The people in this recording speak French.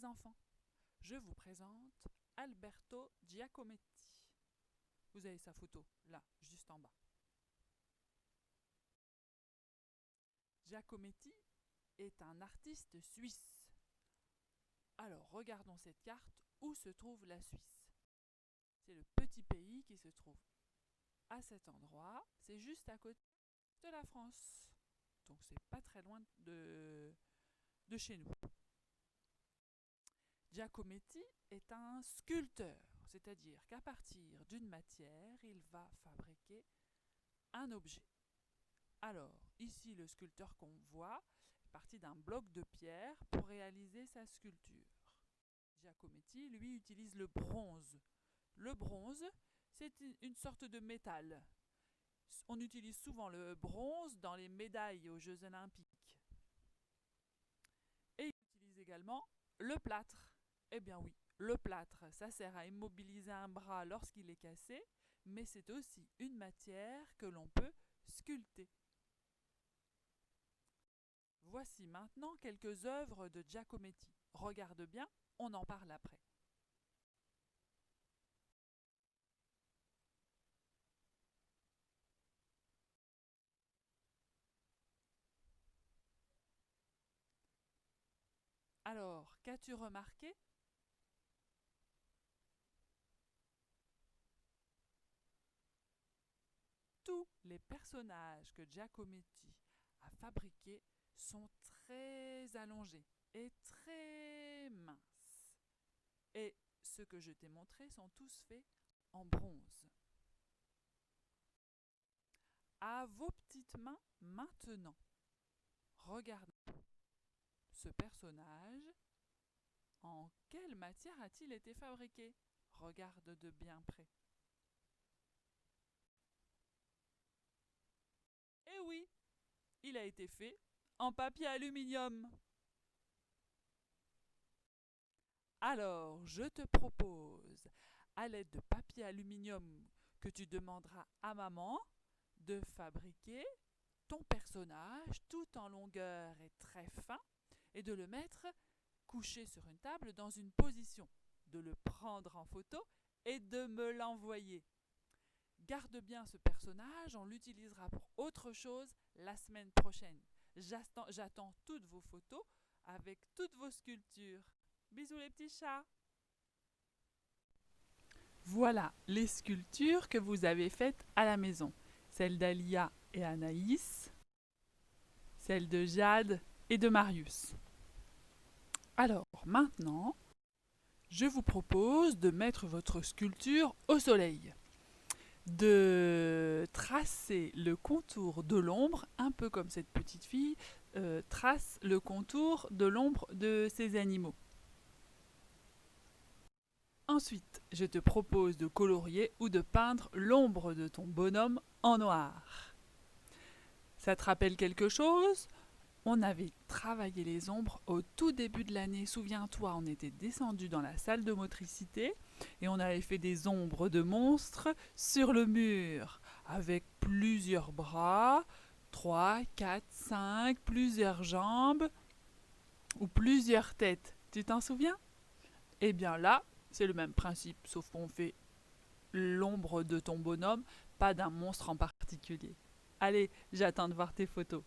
les enfants, je vous présente Alberto Giacometti. Vous avez sa photo, là, juste en bas. Giacometti est un artiste suisse. Alors, regardons cette carte. Où se trouve la Suisse? C'est le petit pays qui se trouve à cet endroit. C'est juste à côté de la France. Donc, c'est pas très loin de chez nous. Giacometti est un sculpteur, c'est-à-dire qu'à partir d'une matière, il va fabriquer un objet. Alors, ici, le sculpteur qu'on voit est parti d'un bloc de pierre pour réaliser sa sculpture. Giacometti, lui, utilise le bronze. Le bronze, c'est une sorte de métal. On utilise souvent le bronze dans les médailles aux Jeux Olympiques. Et il utilise également le plâtre. Eh bien oui, le plâtre, ça sert à immobiliser un bras lorsqu'il est cassé, mais c'est aussi une matière que l'on peut sculpter. Voici maintenant quelques œuvres de Giacometti. Regarde bien, on en parle après. Alors, qu'as-tu remarqué? Tous les personnages que Giacometti a fabriqués sont très allongés et très minces. Et ceux que je t'ai montrés sont tous faits en bronze. À vos petites mains maintenant. Regardez ce personnage. En quelle matière a-t-il été fabriqué? Regarde de bien près. Eh oui, il a été fait en papier aluminium. Alors, je te propose, à l'aide de papier aluminium que tu demanderas à maman, de fabriquer ton personnage tout en longueur et très fin et de le mettre couché sur une table dans une position, de le prendre en photo et de me l'envoyer. Garde bien ce personnage, on l'utilisera pour autre chose la semaine prochaine. J'attends toutes vos photos avec toutes vos sculptures. Bisous les petits chats. Voilà les sculptures que vous avez faites à la maison. Celle d'Alia et Anaïs, celle de Jade et de Marius. Alors maintenant, je vous propose de mettre votre sculpture au soleil, de tracer le contour de l'ombre, un peu comme cette petite fille trace le contour de l'ombre de ces animaux. Ensuite, je te propose de colorier ou de peindre l'ombre de ton bonhomme en noir. Ça te rappelle quelque chose? On avait travaillé les ombres au tout début de l'année. Souviens-toi, on était descendu dans la salle de motricité et on avait fait des ombres de monstres sur le mur avec plusieurs bras, 3, 4, 5, plusieurs jambes ou plusieurs têtes. Tu t'en souviens? Eh bien là, c'est le même principe, sauf qu'on fait l'ombre de ton bonhomme, pas d'un monstre en particulier. Allez, j'attends de voir tes photos.